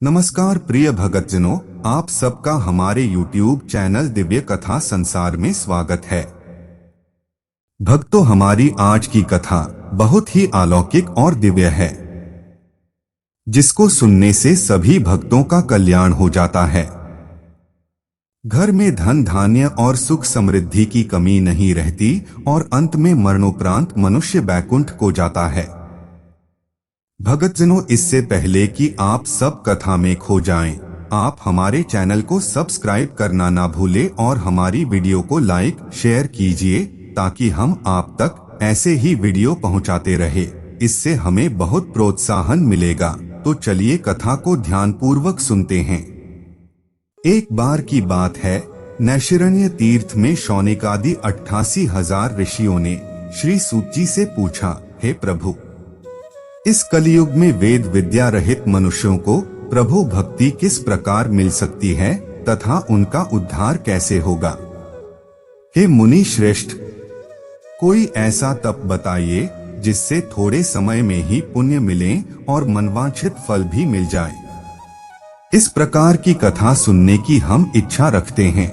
नमस्कार प्रिय भक्तजनों, आप सबका हमारे YouTube चैनल दिव्य कथा संसार में स्वागत है। भक्तों, हमारी आज की कथा बहुत ही अलौकिक और दिव्य है, जिसको सुनने से सभी भक्तों का कल्याण हो जाता है। घर में धन धान्य और सुख समृद्धि की कमी नहीं रहती और अंत में मरणोपरांत मनुष्य बैकुंठ को जाता है। भक्तजनों, इससे पहले कि आप सब कथा में खो जाएं, आप हमारे चैनल को सब्सक्राइब करना ना भूलें और हमारी वीडियो को लाइक शेयर कीजिए ताकि हम आप तक ऐसे ही वीडियो पहुंचाते रहे। इससे हमें बहुत प्रोत्साहन मिलेगा। तो चलिए कथा को ध्यानपूर्वक सुनते हैं। एक बार की बात है, नैशिरण्य तीर्थ में शौनिकादि 88,000 ऋषियों ने श्री सूत जी से पूछा, हे प्रभु, इस कलयुग में वेद विद्या रहित मनुष्यों को प्रभु भक्ति किस प्रकार मिल सकती है तथा उनका उद्धार कैसे होगा? हे मुनि श्रेष्ठ, कोई ऐसा तप बताइए जिससे थोड़े समय में ही पुण्य मिले और मनवांछित फल भी मिल जाए। इस प्रकार की कथा सुनने की हम इच्छा रखते हैं।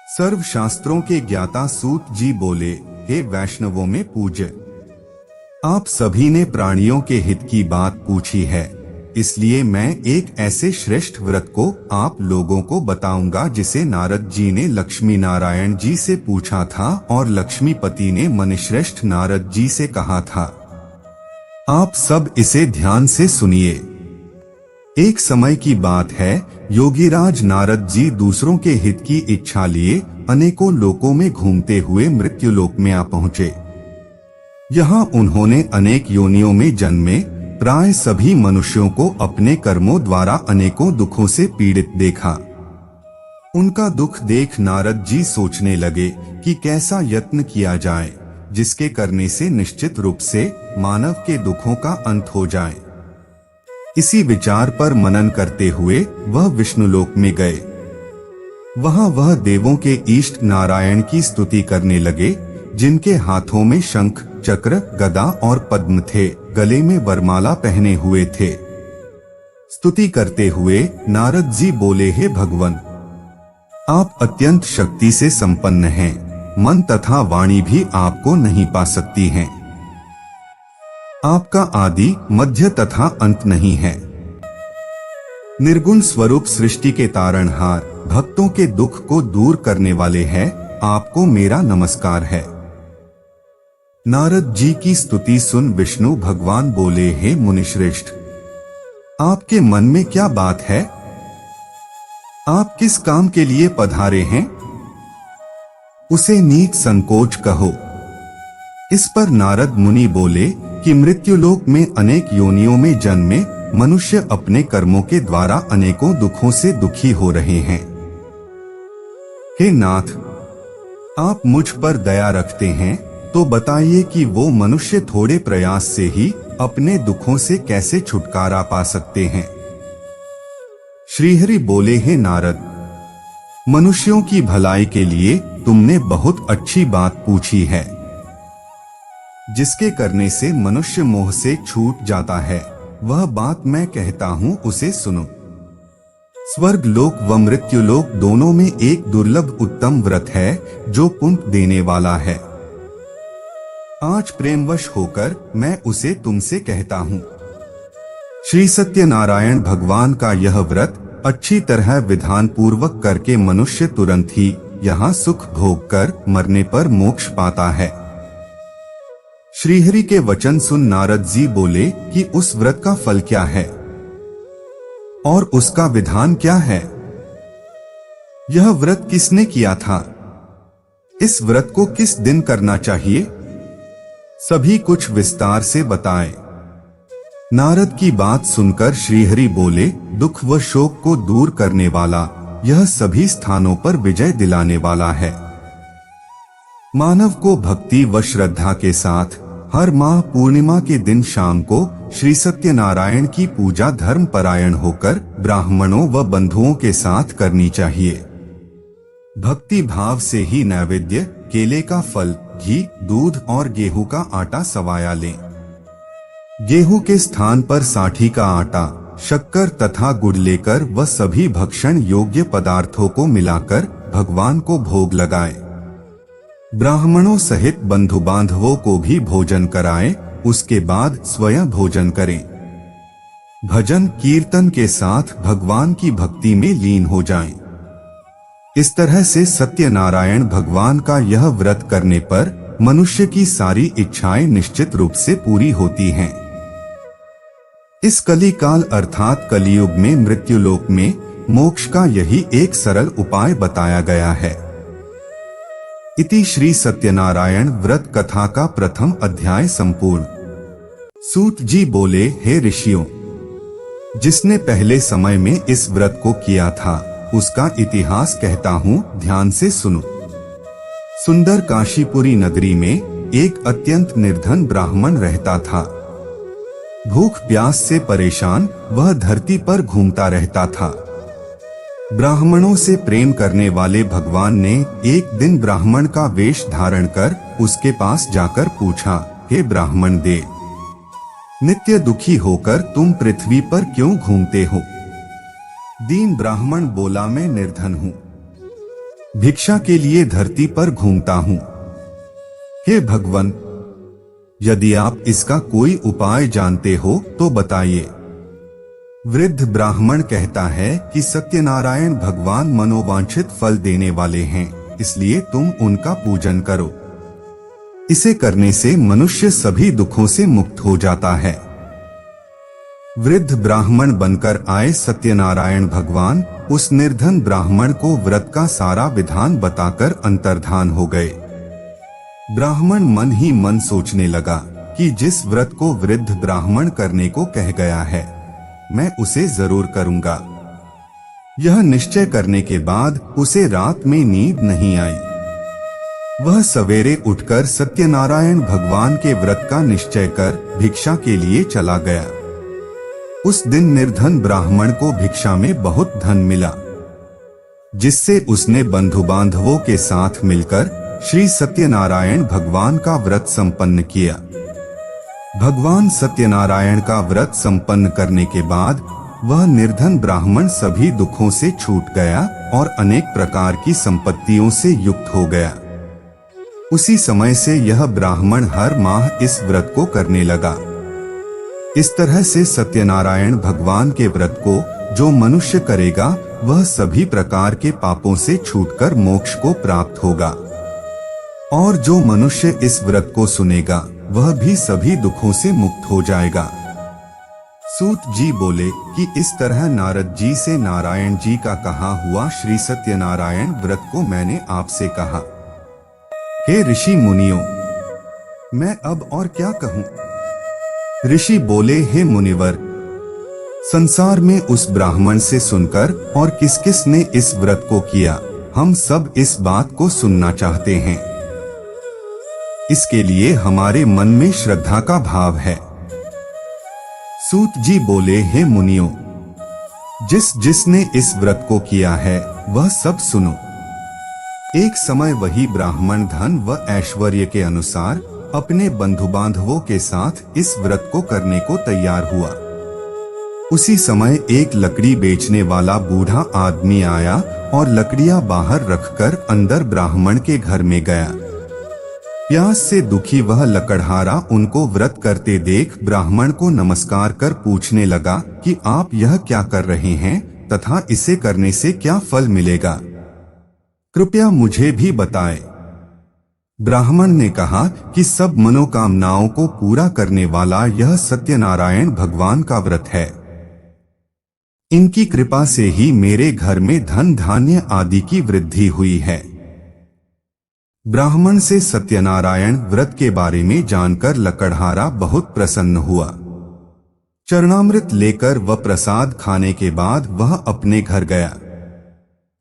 सर्व शास्त्रों के ज्ञाता सूत जी बोले, हे वैष्णवों में पूज्य, आप सभी ने प्राणियों के हित की बात पूछी है, इसलिए मैं एक ऐसे श्रेष्ठ व्रत को आप लोगों को बताऊंगा जिसे नारद जी ने लक्ष्मी नारायण जी से पूछा था और लक्ष्मीपति ने मुनिश्रेष्ठ नारद जी से कहा था। आप सब इसे ध्यान से सुनिए। एक समय की बात है, योगीराज नारद जी दूसरों के हित की इच्छा लिए अनेकों लोकों में घूमते हुए मृत्युलोक में आ पहुँचे। यहाँ उन्होंने अनेक योनियों में जन्मे प्राय सभी मनुष्यों को अपने कर्मों द्वारा अनेकों दुखों से पीड़ित देखा। उनका दुख देख नारद जी सोचने लगे कि कैसा यत्न किया जाए जिसके करने से निश्चित रूप से मानव के दुखों का अंत हो जाए। इसी विचार पर मनन करते हुए वह विष्णुलोक में गए। वहाँ वह देवों के इष्ट नारायण की स्तुति करने लगे, जिनके हाथों में शंख चक्र गदा और पद्म थे, गले में वरमाला पहने हुए थे। स्तुति करते हुए नारद जी बोले, हे भगवान, आप अत्यंत शक्ति से संपन्न हैं, मन तथा वाणी भी आपको नहीं पा सकती हैं। आपका आदि मध्य तथा अंत नहीं है। निर्गुण स्वरूप सृष्टि के तारणहार, भक्तों के दुख को दूर करने वाले हैं, आपको मेरा नमस्कार है। नारद जी की स्तुति सुन विष्णु भगवान बोले, हे मुनिश्रेष्ठ, आपके मन में क्या बात है? आप किस काम के लिए पधारे हैं? उसे नीच संकोच कहो। इस पर नारद मुनि बोले कि मृत्युलोक में अनेक योनियों में जन्मे मनुष्य अपने कर्मों के द्वारा अनेकों दुखों से दुखी हो रहे हैं। हे नाथ, आप मुझ पर दया रखते हैं तो बताइए कि वो मनुष्य थोड़े प्रयास से ही अपने दुखों से कैसे छुटकारा पा सकते हैं? श्रीहरि बोले, हे नारद, मनुष्यों की भलाई के लिए तुमने बहुत अच्छी बात पूछी है। जिसके करने से मनुष्य मोह से छूट जाता है, वह बात मैं कहता हूँ, उसे सुनो। स्वर्ग लोक व मृत्युलोक दोनों में एक दुर्लभ उत्तम व्रत है जो पुण्य देने वाला है। आज प्रेमवश होकर मैं उसे तुमसे कहता हूँ। श्री सत्यनारायण भगवान का यह व्रत अच्छी तरह विधान पूर्वक करके मनुष्य तुरंत ही यहाँ सुख भोग कर मरने पर मोक्ष पाता है। श्रीहरि के वचन सुन नारद जी बोले कि उस व्रत का फल क्या है और उसका विधान क्या है? यह व्रत किसने किया था? इस व्रत को किस दिन करना चाहिए? सभी कुछ विस्तार से बताएं। नारद की बात सुनकर श्रीहरि बोले, दुख व शोक को दूर करने वाला, यह सभी स्थानों पर विजय दिलाने वाला है। मानव को भक्ति व श्रद्धा के साथ हर माह पूर्णिमा के दिन शाम को श्री सत्यनारायण की पूजा धर्म परायण होकर ब्राह्मणों व बंधुओं के साथ करनी चाहिए। भक्ति भाव से ही नैवेद्य, केले का फल, घी, दूध और गेहूं का आटा सवाया लें। गेहूं के स्थान पर साठी का आटा, शक्कर तथा गुड़ लेकर व सभी भक्षण योग्य पदार्थों को मिलाकर भगवान को भोग लगाए। ब्राह्मणों सहित बंधु बांधवों को भी भोजन कराएं, उसके बाद स्वयं भोजन करें। भजन कीर्तन के साथ भगवान की भक्ति में लीन हो जाएं। इस तरह से सत्यनारायण भगवान का यह व्रत करने पर मनुष्य की सारी इच्छाएं निश्चित रूप से पूरी होती हैं। इस कलिकाल अर्थात कलियुग में मृत्युलोक में मोक्ष का यही एक सरल उपाय बताया गया है। इति श्री सत्यनारायण व्रत कथा का प्रथम अध्याय संपूर्ण। सूत जी बोले, हे ऋषियों, जिसने पहले समय में इस व्रत को किया था उसका इतिहास कहता हूँ, ध्यान से सुनो। सुंदर काशीपुरी नगरी में एक अत्यंत निर्धन ब्राह्मण रहता था। भूख प्यास से परेशान वह धरती पर घूमता रहता था। ब्राह्मणों से प्रेम करने वाले भगवान ने एक दिन ब्राह्मण का वेश धारण कर उसके पास जाकर पूछा, हे ब्राह्मण दे, नित्य दुखी होकर तुम पृथ्वी पर क्यों घूमते हो? दीन ब्राह्मण बोला, मैं निर्धन हूँ, भिक्षा के लिए धरती पर घूमता हूँ। हे भगवान, यदि आप इसका कोई उपाय जानते हो तो बताइए। वृद्ध ब्राह्मण कहता है कि सत्यनारायण भगवान मनोवांछित फल देने वाले हैं, इसलिए तुम उनका पूजन करो। इसे करने से मनुष्य सभी दुखों से मुक्त हो जाता है। वृद्ध ब्राह्मण बनकर आए सत्यनारायण भगवान उस निर्धन ब्राह्मण को व्रत का सारा विधान बताकर अंतर्धान हो गए। ब्राह्मण मन ही मन सोचने लगा कि जिस व्रत को वृद्ध ब्राह्मण करने को कह गया है, मैं उसे जरूर करूंगा। यह निश्चय करने के बाद उसे रात में नींद नहीं आई। वह सवेरे उठकर सत्यनारायण भगवान के व्रत का निश्चय कर भिक्षा के लिए चला गया। उस दिन निर्धन ब्राह्मण को भिक्षा में बहुत धन मिला, जिससे उसने बंधु बांधवों के साथ मिलकर श्री सत्यनारायण भगवान का व्रत संपन्न किया। भगवान सत्यनारायण का व्रत संपन्न करने के बाद वह निर्धन ब्राह्मण सभी दुखों से छूट गया और अनेक प्रकार की संपत्तियों से युक्त हो गया। उसी समय से यह ब्राह्मण हर माह इस व्रत को करने लगा। इस तरह से सत्यनारायण भगवान के व्रत को जो मनुष्य करेगा वह सभी प्रकार के पापों से छूटकर मोक्ष को प्राप्त होगा, और जो मनुष्य इस व्रत को सुनेगा वह भी सभी दुखों से मुक्त हो जाएगा। सूत जी बोले कि इस तरह नारद जी से नारायण जी का कहा हुआ श्री सत्यनारायण व्रत को मैंने आपसे कहा। हे ऋषि मुनियों, मैं अब और क्या कहूँ? ऋषि बोले, हे मुनिवर, संसार में उस ब्राह्मण से सुनकर और किस किस ने इस व्रत को किया, हम सब इस बात को सुनना चाहते हैं। इसके लिए हमारे मन में श्रद्धा का भाव है। सूत जी बोले, हे मुनियों, जिसने इस व्रत को किया है वह सब सुनो। एक समय वही ब्राह्मण धन व ऐश्वर्य के अनुसार अपने बंधु बांधवों के साथ इस व्रत को करने को तैयार हुआ। उसी समय एक लकड़ी बेचने वाला बूढ़ा आदमी आया और लकड़ियां बाहर रखकर अंदर ब्राह्मण के घर में गया। प्यास से दुखी वह लकड़हारा उनको व्रत करते देख ब्राह्मण को नमस्कार कर पूछने लगा कि आप यह क्या कर रहे हैं तथा इसे करने से क्या फल मिलेगा, कृपया मुझे भी बताएं। ब्राह्मण ने कहा कि सब मनोकामनाओं को पूरा करने वाला यह सत्यनारायण भगवान का व्रत है। इनकी कृपा से ही मेरे घर में धन धान्य आदि की वृद्धि हुई है। ब्राह्मण से सत्यनारायण व्रत के बारे में जानकर लकड़हारा बहुत प्रसन्न हुआ। चरणामृत लेकर व प्रसाद खाने के बाद वह अपने घर गया।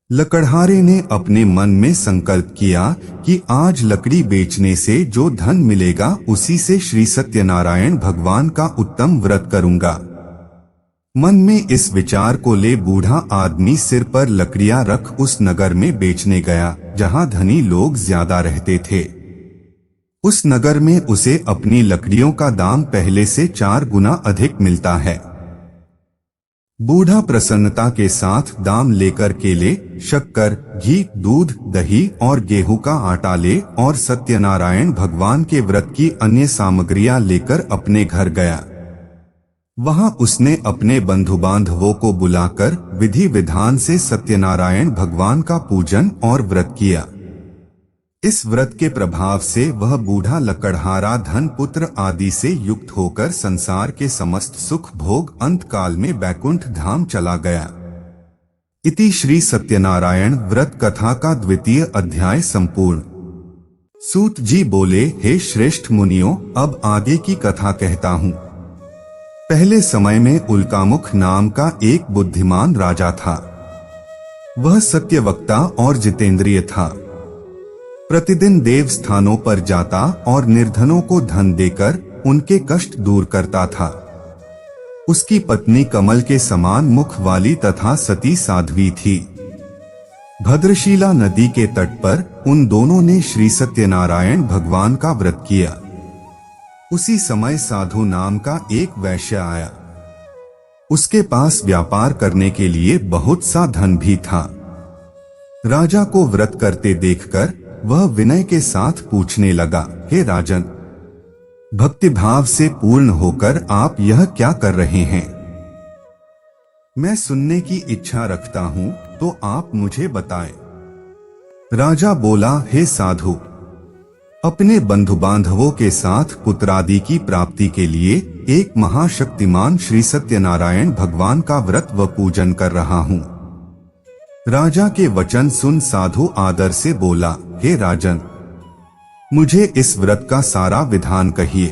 लकड़हारे ने अपने मन में संकल्प किया कि आज लकड़ी बेचने से जो धन मिलेगा उसी से श्री सत्यनारायण भगवान का उत्तम व्रत करूंगा। मन में इस विचार को ले बूढ़ा आदमी सिर पर लकड़ियां रख उस नगर में बेचने गया जहां धनी लोग ज्यादा रहते थे। उस नगर में उसे अपनी लकड़ियों का दाम पहले से 4 गुना अधिक मिलता है। बूढ़ा प्रसन्नता के साथ दाम लेकर केले, शक्कर, घी, दूध, दही और गेहूं का आटा ले और सत्यनारायण भगवान के व्रत की अन्य सामग्रियां लेकर अपने घर गया। वहां उसने अपने बंधु बांधवों को बुलाकर विधि विधान से सत्यनारायण भगवान का पूजन और व्रत किया। इस व्रत के प्रभाव से वह बूढ़ा लकड़हारा धन पुत्र आदि से युक्त होकर संसार के समस्त सुख भोग अंत काल में बैकुंठ धाम चला गया। इति श्री सत्यनारायण व्रत कथा का 2वां अध्याय संपूर्ण। सूत जी बोले, हे श्रेष्ठ मुनियों, अब आगे की कथा कहता हूँ। पहले समय में उल्कामुख नाम का एक बुद्धिमान राजा था। वह सत्यवक्ता और जितेंद्रिय था। प्रतिदिन देव स्थानों पर जाता और निर्धनों को धन देकर उनके कष्ट दूर करता था। उसकी पत्नी कमल के समान मुख वाली तथा सती साध्वी थी। भद्रशिला नदी के तट पर उन दोनों ने श्री सत्यनारायण भगवान का व्रत किया। उसी समय साधु नाम का एक वैश्य आया। उसके पास व्यापार करने के लिए बहुत सा धन भी था। राजा को व्रत करते देखकर वह विनय के साथ पूछने लगा, हे राजन, भक्तिभाव से पूर्ण होकर आप यह क्या कर रहे हैं? मैं सुनने की इच्छा रखता हूं, तो आप मुझे बताएं। राजा बोला, हे साधु, अपने बंधु बांधवों के साथ पुत्रादि की प्राप्ति के लिए एक महाशक्तिमान श्री सत्यनारायण भगवान का व्रत व पूजन कर रहा हूँ। राजा के वचन सुन साधु आदर से बोला, हे राजन, मुझे इस व्रत का सारा विधान कहिए।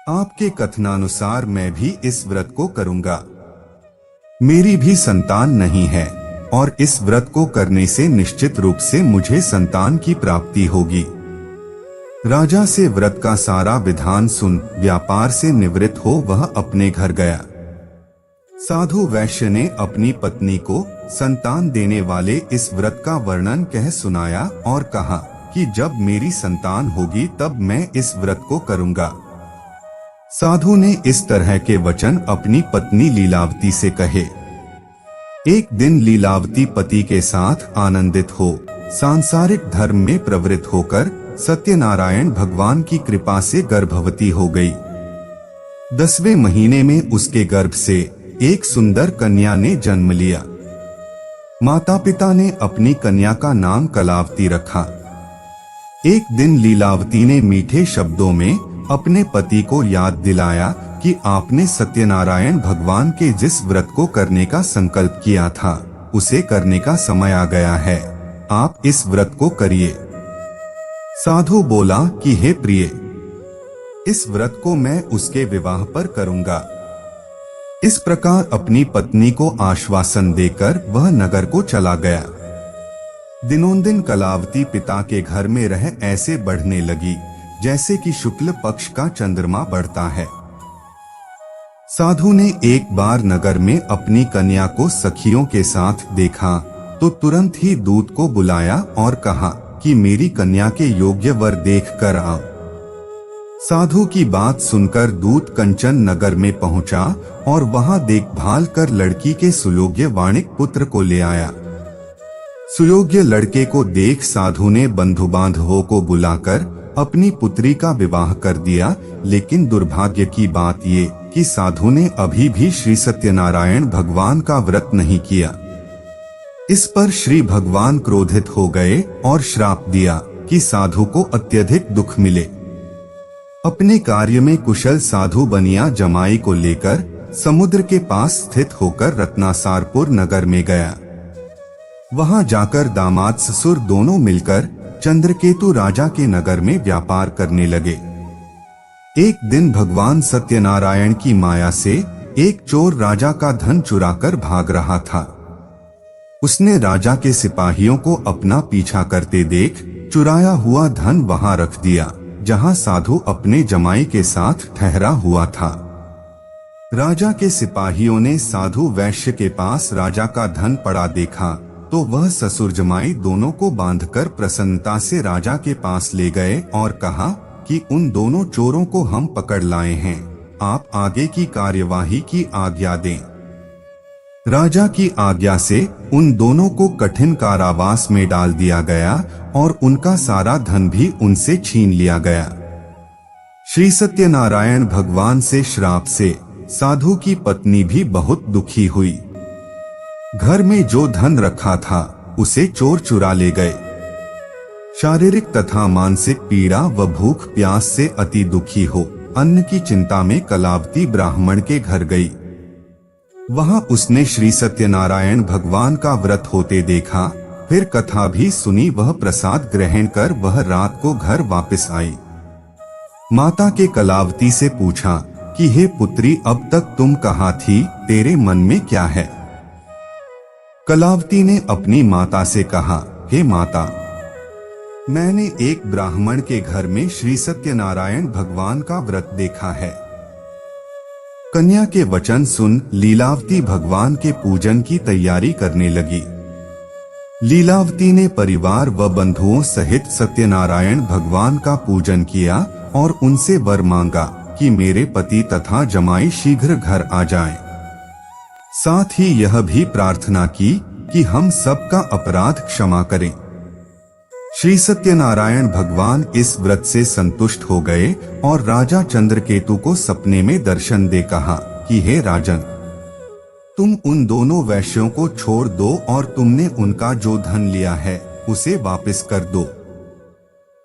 आपके कथनानुसार मैं भी इस व्रत को करूंगा। मेरी भी संतान नहीं है और इस व्रत को करने से निश्चित रूप से मुझे संतान की प्राप्ति होगी। राजा से व्रत का सारा विधान सुन व्यापार से निवृत्त हो वह अपने घर गया। साधु वैश्य ने अपनी पत्नी को संतान देने वाले इस व्रत का वर्णन कह सुनाया और कहा कि जब मेरी संतान होगी तब मैं इस व्रत को करूंगा। साधु ने इस तरह के वचन अपनी पत्नी लीलावती से कहे। एक दिन लीलावती पति के साथ आनंदित हो सांसारिक धर्म में प्रवृत्त होकर सत्यनारायण भगवान की कृपा से गर्भवती हो गई। 10वें महीने में उसके गर्भ से एक सुंदर कन्या ने जन्म लिया। माता पिता ने अपनी कन्या का नाम कलावती रखा। एक दिन लीलावती ने मीठे शब्दों में अपने पति को याद दिलाया कि आपने सत्यनारायण भगवान के जिस व्रत को करने का संकल्प किया था उसे करने का समय आ गया है। आप इस व्रत को करिए। साधु बोला कि हे प्रिय, इस व्रत को मैं उसके विवाह पर करूंगा। इस प्रकार अपनी पत्नी को आश्वासन देकर वह नगर को चला गया। दिनोंदिन कलावती पिता के घर में रह ऐसे बढ़ने लगी जैसे कि शुक्ल पक्ष का चंद्रमा बढ़ता है। साधु ने एक बार नगर में अपनी कन्या को सखियों के साथ देखा तो तुरंत ही दूत को बुलाया और कहा कि मेरी कन्या के योग्य वर देख कर आओ। साधु की बात सुनकर दूत कंचन नगर में पहुंचा और वहां देखभाल कर लड़की के सुयोग्य वाणिक पुत्र को ले आया। सुयोग्य लड़के को देख साधु ने बंधु बांधवों को बुलाकर अपनी पुत्री का विवाह कर दिया। लेकिन दुर्भाग्य की बात ये कि साधु ने अभी भी श्री सत्यनारायण भगवान का व्रत नहीं किया। इस पर श्री भगवान क्रोधित हो गए और श्राप दिया कि साधु को अत्यधिक दुख मिले। अपने कार्य में कुशल साधु बनिया जमाई को लेकर समुद्र के पास स्थित होकर रत्नासारपुर नगर में गया। वहां जाकर दामाद ससुर दोनों मिलकर चंद्रकेतु राजा के नगर में व्यापार करने लगे। एक दिन भगवान सत्यनारायण की माया से एक चोर राजा का धन चुराकर भाग रहा था। उसने राजा के सिपाहियों को अपना पीछा करते देख चुराया हुआ धन वहां रख दिया जहां साधु अपने जमाई के साथ ठहरा हुआ था। राजा के सिपाहियों ने साधु वैश्य के पास राजा का धन पड़ा देखा तो वह ससुर जमाई दोनों को बांधकर प्रसन्नता से राजा के पास ले गए और कहा कि उन दोनों चोरों को हम पकड़ लाए हैं, आप आगे की कार्यवाही की आज्ञा दें। राजा की आज्ञा से उन दोनों को कठिन कारावास में डाल दिया गया और उनका सारा धन भी उनसे छीन लिया गया। श्री सत्यनारायण भगवान से श्राप से साधु की पत्नी भी बहुत दुखी हुई। घर में जो धन रखा था उसे चोर चुरा ले गए। शारीरिक तथा मानसिक पीड़ा व भूख प्यास से अति दुखी हो अन्न की चिंता में कलावती ब्राह्मण के घर गई। वहां उसने श्री सत्यनारायण भगवान का व्रत होते देखा, फिर कथा भी सुनी। वह प्रसाद ग्रहण कर वह रात को घर वापस आई। माता के कलावती से पूछा कि हे पुत्री, अब तक तुम कहाँ थी, तेरे मन में क्या है? कलावती ने अपनी माता से कहा, हे माता, मैंने एक ब्राह्मण के घर में श्री सत्यनारायण भगवान का व्रत देखा है। कन्या के वचन सुन लीलावती भगवान के पूजन की तैयारी करने लगी। लीलावती ने परिवार व बंधुओं सहित सत्यनारायण भगवान का पूजन किया और उनसे वर मांगा कि मेरे पति तथा जमाई शीघ्र घर आ जाएं। साथ ही यह भी प्रार्थना की कि हम सबका अपराध क्षमा करें। श्री सत्यनारायण भगवान इस व्रत से संतुष्ट हो गए और राजा चंद्रकेतु को सपने में दर्शन दे कहा कि हे राजन, तुम उन दोनों वैश्यों को छोड़ दो और तुमने उनका जो धन लिया है उसे वापस कर दो।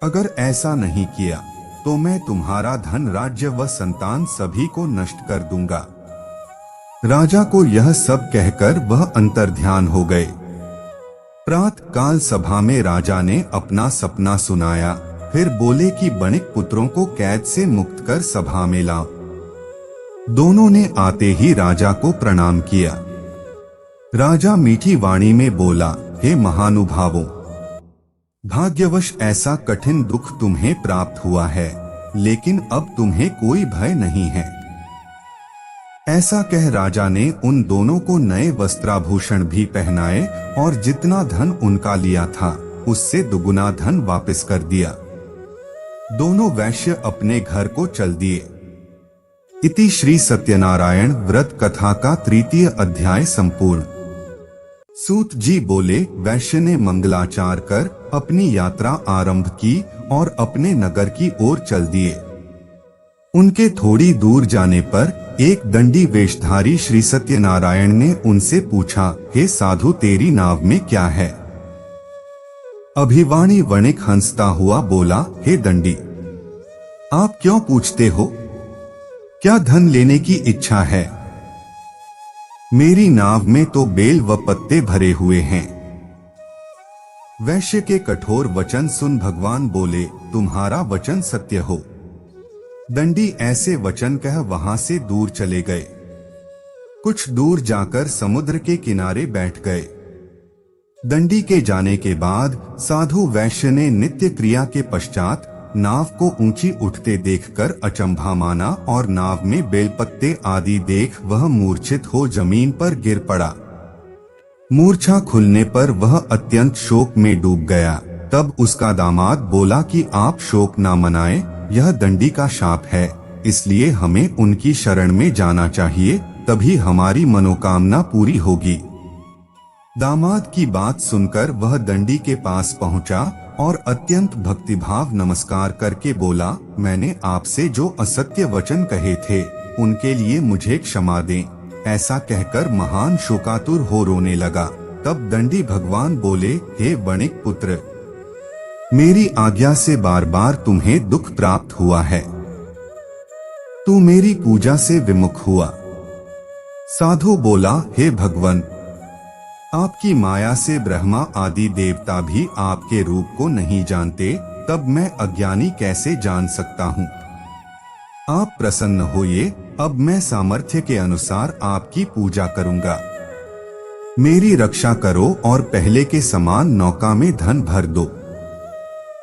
अगर ऐसा नहीं किया तो मैं तुम्हारा धन, राज्य व संतान सभी को नष्ट कर दूंगा। राजा को यह सब कहकर वह अंतर्ध्यान हो गए। प्रातः काल सभा में राजा ने अपना सपना सुनाया, फिर बोले कि बणिक पुत्रों को कैद से मुक्त कर सभा में लाओ। दोनों ने आते ही राजा को प्रणाम किया। राजा मीठी वाणी में बोला, हे महानुभावों, भाग्यवश ऐसा कठिन दुख तुम्हें प्राप्त हुआ है, लेकिन अब तुम्हें कोई भय नहीं है। ऐसा कह राजा ने उन दोनों को नए वस्त्राभूषण भी पहनाए और जितना धन उनका लिया था उससे दुगुना धन वापस कर दिया। दोनों वैश्य अपने घर को चल दिए। इति श्री सत्यनारायण व्रत कथा का 3 अध्याय संपूर्ण। सूत जी बोले, वैश्य ने मंगलाचार कर अपनी यात्रा आरंभ की और अपने नगर की ओर चल दिए। उनके थोड़ी दूर जाने पर एक दंडी वेशधारी श्री सत्यनारायण ने उनसे पूछा, हे साधु, तेरी नाव में क्या है? अभिवाणी वणिक हंसता हुआ बोला, हे दंडी, आप क्यों पूछते हो? क्या धन लेने की इच्छा है? मेरी नाव में तो बेल व पत्ते भरे हुए हैं। वैश्य के कठोर वचन सुन भगवान बोले, तुम्हारा वचन सत्य हो। दंडी ऐसे वचन कह वहां से दूर चले गए। कुछ दूर जाकर समुद्र के किनारे बैठ गए। दंडी के जाने के बाद साधु वैश्य ने नित्य क्रिया के पश्चात नाव को ऊंची उठते देखकर अचंभा माना और नाव में बेलपत्ते आदि देख वह मूर्छित हो जमीन पर गिर पड़ा। मूर्छा खुलने पर वह अत्यंत शोक में डूब गया। तब उसका दामाद बोला कि आप शोक ना मनाएं, यह दंडी का शाप है, इसलिए हमें उनकी शरण में जाना चाहिए, तभी हमारी मनोकामना पूरी होगी। दामाद की बात सुनकर वह दंडी के पास पहुंचा और अत्यंत भक्तिभाव नमस्कार करके बोला, मैंने आपसे जो असत्य वचन कहे थे उनके लिए मुझे क्षमा दें। ऐसा कहकर महान शोकातुर हो रोने लगा। तब दंडी भगवान बोले, हे वणिक पुत्र, मेरी आज्ञा से बार बार तुम्हें दुख प्राप्त हुआ है। तू मेरी पूजा से विमुख हुआ। साधु बोला, हे भगवान, आपकी माया से ब्रह्मा आदि देवता भी आपके रूप को नहीं जानते, तब मैं अज्ञानी कैसे जान सकता हूँ? आप प्रसन्न होइए, अब मैं सामर्थ्य के अनुसार आपकी पूजा करूँगा। मेरी रक्षा करो और पहले के समान नौका में धन भर दो।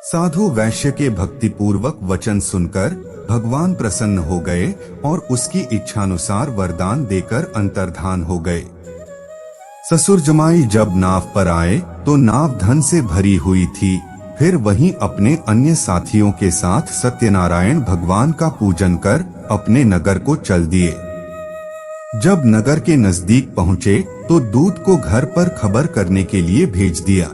साधु वैश्य के भक्तिपूर्वक वचन सुनकर भगवान प्रसन्न हो गए और उसकी इच्छानुसार वरदान देकर अंतर्धान हो गए। ससुर जमाई जब नाव पर आए तो नाव धन से भरी हुई थी। फिर वहीं अपने अन्य साथियों के साथ सत्यनारायण भगवान का पूजन कर अपने नगर को चल दिए। जब नगर के नजदीक पहुंचे तो दूत को घर पर खबर करने के लिए भेज दिया।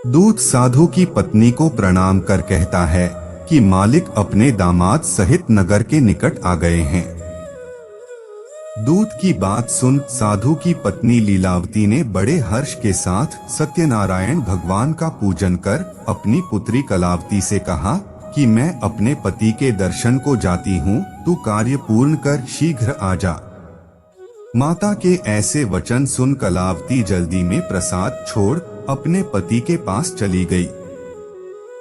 दूत साधु की पत्नी को प्रणाम कर कहता है कि मालिक अपने दामाद सहित नगर के निकट आ गए हैं। दूत की बात सुन साधु की पत्नी लीलावती ने बड़े हर्ष के साथ सत्यनारायण भगवान का पूजन कर अपनी पुत्री कलावती से कहा कि मैं अपने पति के दर्शन को जाती हूँ, तू कार्य पूर्ण कर शीघ्र आ जा। माता के ऐसे वचन सुन कलावती जल्दी में प्रसाद छोड़ अपने पति के पास चली गई।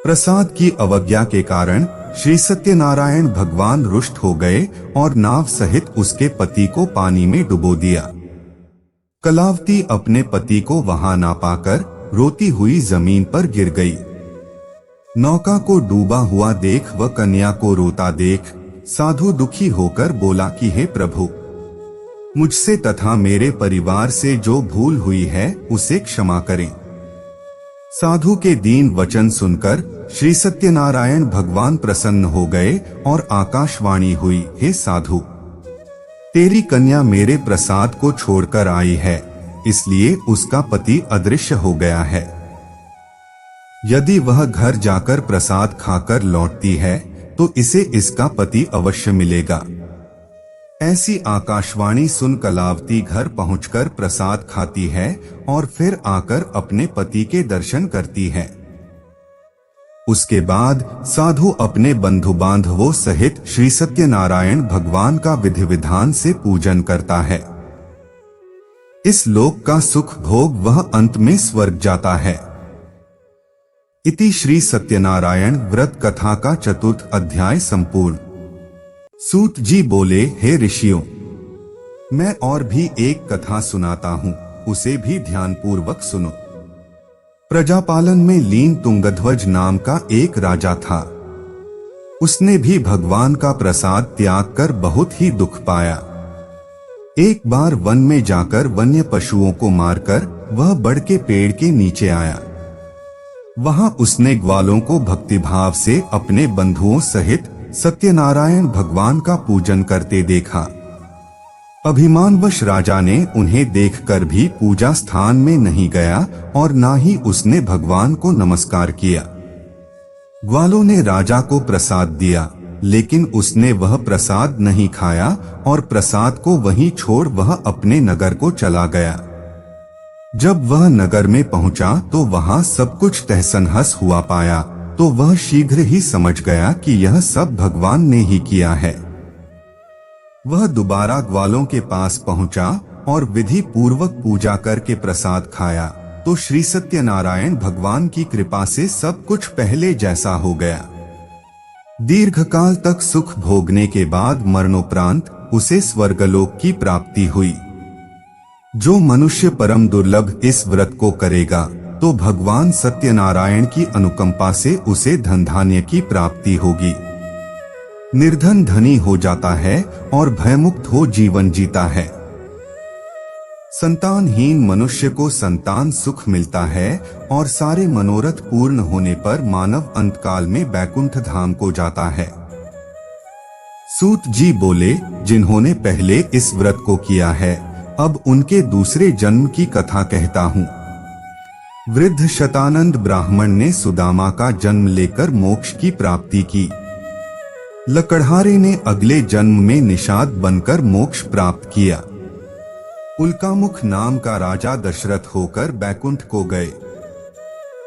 प्रसाद की अवज्ञा के कारण श्री सत्यनारायण भगवान रुष्ट हो गए और नाव सहित उसके पति को पानी में डुबो दिया। कलावती अपने पति को वहां ना पाकर रोती हुई जमीन पर गिर गई। नौका को डूबा हुआ देख व कन्या को रोता देख साधु दुखी होकर बोला कि हे प्रभु, मुझसे तथा मेरे परिवार से जो भूल हुई है उसे क्षमा करें। साधु के दीन वचन सुनकर श्री सत्यनारायण भगवान प्रसन्न हो गए और आकाशवाणी हुई, हे साधु, तेरी कन्या मेरे प्रसाद को छोड़कर आई है, इसलिए उसका पति अदृश्य हो गया है। यदि वह घर जाकर प्रसाद खाकर लौटती है तो इसे इसका पति अवश्य मिलेगा। ऐसी आकाशवाणी सुन कलावती घर पहुंचकर प्रसाद खाती है और फिर आकर अपने पति के दर्शन करती है। उसके बाद साधु अपने बंधु बांधवों सहित श्री सत्यनारायण भगवान का विधि विधान से पूजन करता है। इस लोक का सुख भोग वह अंत में स्वर्ग जाता है। इति श्री सत्यनारायण व्रत कथा का चतुर्थ अध्याय संपूर्ण। सूत जी बोले, हे ऋषियों, मैं और भी एक कथा सुनाता हूँ, उसे भी ध्यानपूर्वक सुनो। प्रजापालन में लीन तुंगध्वज नाम का एक राजा था। उसने भी भगवान का प्रसाद त्याग कर बहुत ही दुख पाया। एक बार वन में जाकर वन्य पशुओं को मारकर वह बड़ के पेड़ के नीचे आया। वहां उसने ग्वालों को भक्तिभाव से अपने बंधुओं सहित सत्यनारायण भगवान का पूजन करते देखा। अभिमानवश राजा ने उन्हें देखकर भी पूजा स्थान में नहीं गया और ना ही उसने भगवान को नमस्कार किया। ग्वालों ने राजा को प्रसाद दिया, लेकिन उसने वह प्रसाद नहीं खाया और प्रसाद को वहीं छोड़ वह अपने नगर को चला गया। जब वह नगर में पहुंचा तो वहां सब कुछ तहस-नहस हुआ पाया, तो वह शीघ्र ही समझ गया कि यह सब भगवान ने ही किया है। वह दोबारा ग्वालों के पास पहुंचा और विधि पूर्वक पूजा करके प्रसाद खाया तो श्री सत्यनारायण भगवान की कृपा से सब कुछ पहले जैसा हो गया। दीर्घकाल तक सुख भोगने के बाद मरणोपरांत उसे स्वर्गलोक की प्राप्ति हुई। जो मनुष्य परम दुर्लभ इस व्रत को करेगा तो भगवान सत्यनारायण की अनुकंपा से उसे धन धान्य की प्राप्ति होगी। निर्धन धनी हो जाता है और भयमुक्त हो जीवन जीता है। संतानहीन मनुष्य को संतान सुख मिलता है और सारे मनोरथ पूर्ण होने पर मानव अंतकाल में बैकुंठ धाम को जाता है। सूत जी बोले, जिन्होंने पहले इस व्रत को किया है, अब उनके दूसरे जन्म की कथा कहता हूँ। वृद्ध शतानंद ब्राह्मण ने सुदामा का जन्म लेकर मोक्ष की प्राप्ति की। लकड़हारे ने अगले जन्म में निषाद बनकर मोक्ष प्राप्त किया। उल्कामुख नाम का राजा दशरथ होकर बैकुंठ को गए।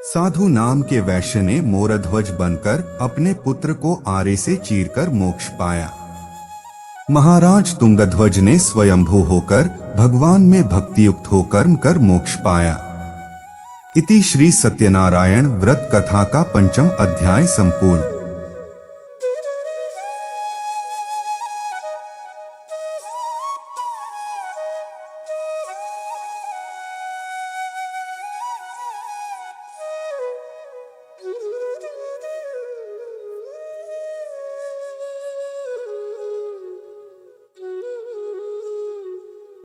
साधु नाम के वैश्य ने मोरध्वज बनकर अपने पुत्र को आरे से चीरकर मोक्ष पाया। महाराज तुंगध्वज ने स्वयंभू होकर भगवान में भक्तियुक्त होकर कर मोक्ष पाया। इति श्री सत्यनारायण व्रत कथा का पंचम अध्याय संपूर्ण।